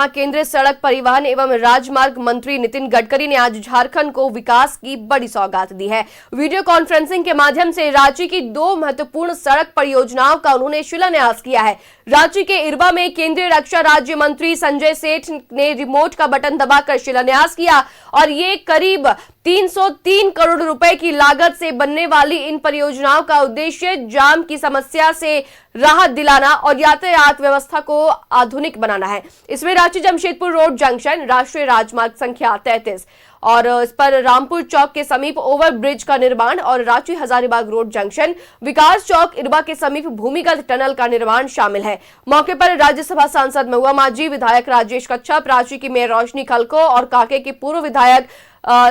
केंद्रीय सड़क परिवहन एवं राजमार्ग मंत्री नितिन गडकरी ने आज झारखंड को विकास की बड़ी सौगात दी है। वीडियो कॉन्फ्रेंसिंग के माध्यम से रांची की 2 महत्वपूर्ण सड़क परियोजनाओं का उन्होंने शिलान्यास किया है। रांची के इरवा में केंद्रीय रक्षा राज्य मंत्री संजय सेठ ने रिमोट का बटन दबाकर शिलान्यास किया और ये करीब 303 करोड़ रुपए की लागत से बनने वाली इन परियोजनाओं का उद्देश्य जाम की समस्या से राहत दिलाना और यातायात व्यवस्था को आधुनिक बनाना है। इसमें रांची जमशेदपुर रोड जंक्शन, राष्ट्रीय राजमार्ग संख्या 33 और इस पर रामपुर चौक के समीप ओवर ब्रिज का निर्माण और रांची हजारीबाग रोड जंक्शन, विकास चौक इरवा के समीप भूमिगत टनल का निर्माण शामिल है। मौके पर राज्यसभा सांसद महुआ माझी, विधायक राजेश कच्छप, रांची की मेयर रोशनी खलको और कांके के पूर्व विधायक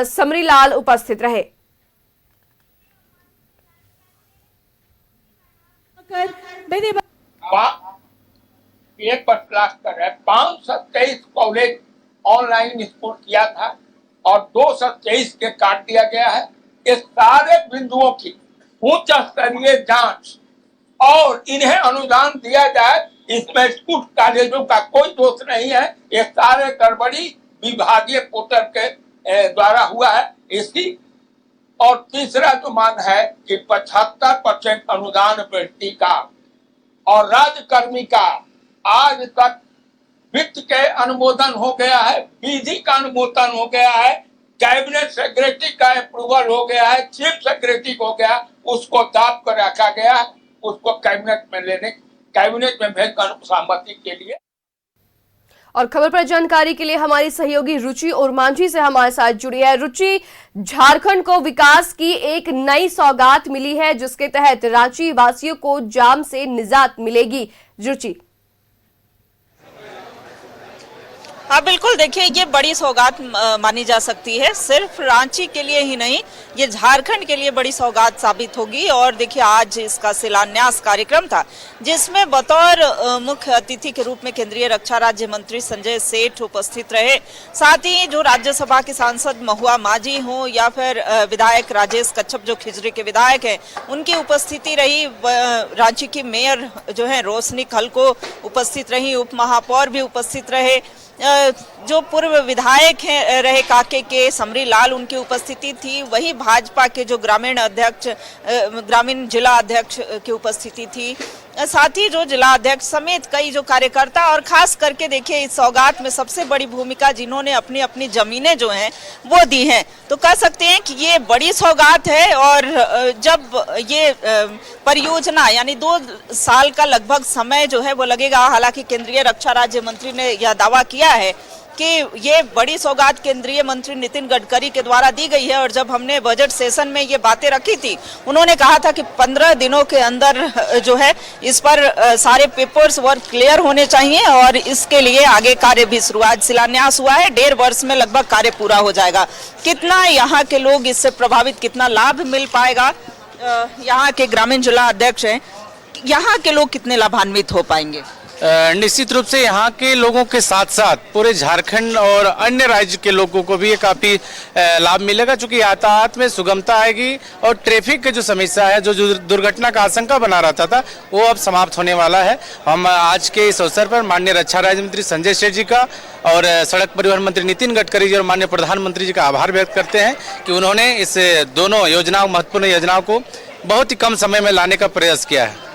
समरीलाल उपस्थित रहे। एक फर्स्ट क्लास कर है। 523 कॉलेज ऑनलाइन स्कूल किया था और 223 के काट दिया गया है। इस सारे बिंदुओं की उच्च स्तरीय जांच और इन्हें अनुदान दिया जाए, इसमें स्कूल कॉलेजों का कोई दोष नहीं है। ये सारे गड़बड़ी विभागीय पोर्टल के द्वारा हुआ है इसकी। और तीसरा जो मांग है कि 75% अनुदान वृद्धि का और राज्यकर्मी का आज तक वित्त के अनुमोदन हो गया है, विधि का अनुमोदन हो गया है, कैबिनेट सेक्रेटरी का अप्रूवल हो गया है, चीफ सेक्रेटरी हो गया, उसको दाब कर रखा गया है, उसको कैबिनेट में भेजकर सहमति के लिए। और खबर पर जानकारी के लिए हमारी सहयोगी रुचि उर्मांझी से हमारे साथ जुड़ी है। रुचि, झारखंड को विकास की एक नई सौगात मिली है जिसके तहत रांची वासियों को जाम से निजात मिलेगी। रुचि, हाँ बिल्कुल, देखिए ये बड़ी सौगात मानी जा सकती है। सिर्फ रांची के लिए ही नहीं, ये झारखंड के लिए बड़ी सौगात साबित होगी। और देखिए आज इसका शिलान्यास कार्यक्रम था जिसमें बतौर मुख्य अतिथि के रूप में केंद्रीय रक्षा राज्य मंत्री संजय सेठ उपस्थित रहे। साथ ही जो राज्यसभा के सांसद महुआ माझी हों या फिर विधायक राजेश कच्छप जो खिजरी के विधायक हैं, उनकी उपस्थिति रही। रांची की मेयर जो है रोशनी खलको उपस्थित रही, उप महापौर भी उपस्थित रहे, जो पूर्व विधायक हैं रहे कांके के समरीलाल, उनकी उपस्थिति थी। वही भाजपा के जो ग्रामीण जिला अध्यक्ष की उपस्थिति थी, साथ ही जो जिला अध्यक्ष समेत कई जो कार्यकर्ता। और खास करके देखिए इस सौगात में सबसे बड़ी भूमिका जिन्होंने अपनी अपनी जमीनें जो हैं वो दी हैं, तो कह सकते हैं कि ये बड़ी सौगात है। और जब ये परियोजना यानी 2 साल का लगभग समय जो है वो लगेगा, हालांकि केंद्रीय रक्षा राज्य मंत्री ने यह दावा किया है कि ये बड़ी सौगात केंद्रीय मंत्री नितिन गडकरी के द्वारा दी गई है। और जब हमने बजट सेशन में ये बातें रखी थी, उन्होंने कहा था कि 15 दिनों के अंदर जो है इस पर सारे पेपर्स वर्क क्लियर होने चाहिए और इसके लिए आगे कार्य भी शुरुआत शिलान्यास हुआ है। 1.5 वर्ष में लगभग कार्य पूरा हो जाएगा। कितना यहाँ के लोग इससे प्रभावित, कितना लाभ मिल पाएगा, यहाँ के ग्रामीण जिला अध्यक्ष हैं, यहाँ के लोग कितने लाभान्वित हो पाएंगे? निश्चित रूप से यहाँ के लोगों के साथ साथ पूरे झारखंड और अन्य राज्य के लोगों को भी ये काफ़ी लाभ मिलेगा, क्योंकि यातायात में सुगमता आएगी और ट्रैफिक की जो समस्या है, जो दुर्घटना का आशंका बना रहता था, वो अब समाप्त होने वाला है। हम आज के इस अवसर पर माननीय रक्षा राज्य मंत्री संजय सेठ जी का और सड़क परिवहन मंत्री नितिन गडकरी जी और माननीय प्रधानमंत्री जी का आभार व्यक्त करते हैं कि उन्होंने इस दोनों योजनाओं, महत्वपूर्ण योजनाओं को बहुत ही कम समय में लाने का प्रयास किया है।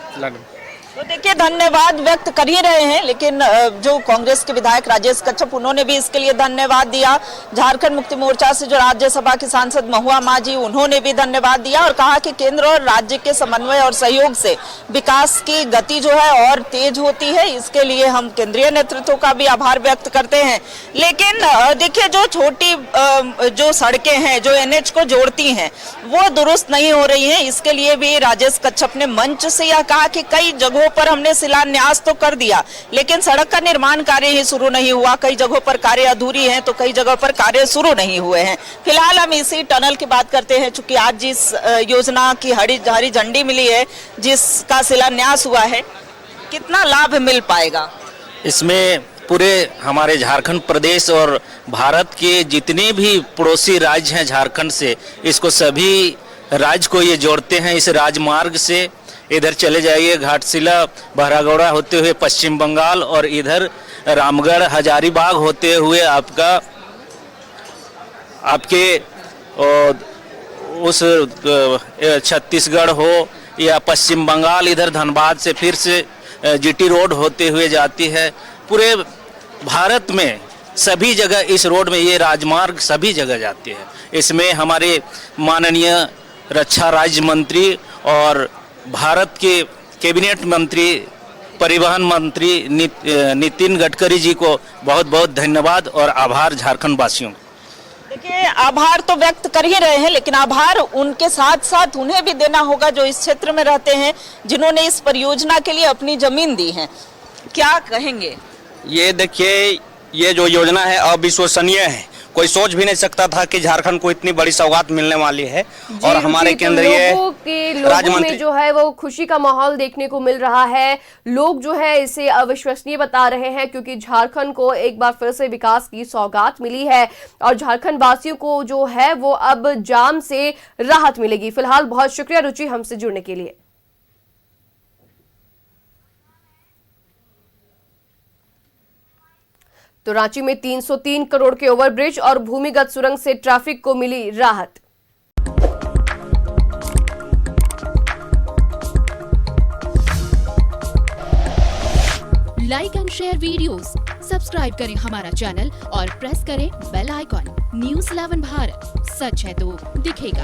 तो देखिए धन्यवाद व्यक्त कर ही रहे हैं, लेकिन जो कांग्रेस के विधायक राजेश कच्छप, उन्होंने भी इसके लिए धन्यवाद दिया। झारखंड मुक्ति मोर्चा से जो राज्यसभा के सांसद महुआ माझी, उन्होंने भी धन्यवाद दिया और कहा कि केंद्र और राज्य के समन्वय और सहयोग से विकास की गति जो है और तेज होती है। इसके लिए हम केंद्रीय नेतृत्व का भी आभार व्यक्त करते हैं। लेकिन देखिए जो छोटी जो सड़कें हैं जो NH को जोड़ती हैं वो दुरुस्त नहीं हो रही हैं। इसके लिए भी राजेश कच्छप ने मंच से यह कहा कि कई जगहों पर हमने शिलान्यास तो कर दिया, लेकिन सड़क का निर्माण कार्य ही शुरू नहीं हुआ। कई जगहों पर कार्य अधूरी हैं तो कई जगहों पर कार्य शुरू नहीं हुए हैं। फिलहाल हम इसी टनल की बात करते हैं, चूंकि आज जिस योजना की हरी झंडी मिली है, जिसका शिलान्यास हुआ है, कितना लाभ मिल पाएगा? इसमें पूरे हमारे झारखंड प्रदेश और भारत के जितने भी पड़ोसी राज्य हैं झारखंड से, इसको सभी राज्य को ये जोड़ते हैं। इस राजमार्ग से इधर चले जाइए घाटशिला बहरागोड़ा होते हुए पश्चिम बंगाल, और इधर रामगढ़ हजारीबाग होते हुए आपके उस छत्तीसगढ़ हो या पश्चिम बंगाल, इधर धनबाद से फिर से जीटी रोड होते हुए जाती है। पूरे भारत में सभी जगह इस रोड में ये राजमार्ग सभी जगह जाती है। इसमें हमारे माननीय रक्षा राज्य मंत्री और भारत के कैबिनेट मंत्री परिवहन मंत्री नितिन गडकरी जी को बहुत बहुत धन्यवाद और आभार झारखंड वासियों। देखिए, आभार तो व्यक्त कर ही रहे हैं, लेकिन आभार उनके साथ साथ उन्हें भी देना होगा जो इस क्षेत्र में रहते हैं, जिन्होंने इस परियोजना के लिए अपनी जमीन दी है। क्या कहेंगे? ये देखिए, ये जो योजना है अविश्वसनीय है। कोई सोच भी नहीं सकता था कि झारखंड को इतनी बड़ी सौगात मिलने वाली है। और हमारे केंद्रीय लोगों में जो है वो खुशी का माहौल देखने को मिल रहा है। लोग जो है इसे अविश्वसनीय बता रहे हैं, क्योंकि झारखंड को एक बार फिर से विकास की सौगात मिली है और झारखंड वासियों को जो है वो अब जाम से राहत मिलेगी। फिलहाल बहुत शुक्रिया रुचि हमसे जुड़ने के लिए। तो रांची में 303 करोड़ के ओवरब्रिज और भूमिगत सुरंग से ट्रैफिक को मिली राहत। Like and share videos, subscribe करें हमारा चैनल और प्रेस करें बेल आइकॉन। न्यूज़ 11 भारत, सच है तो दिखेगा।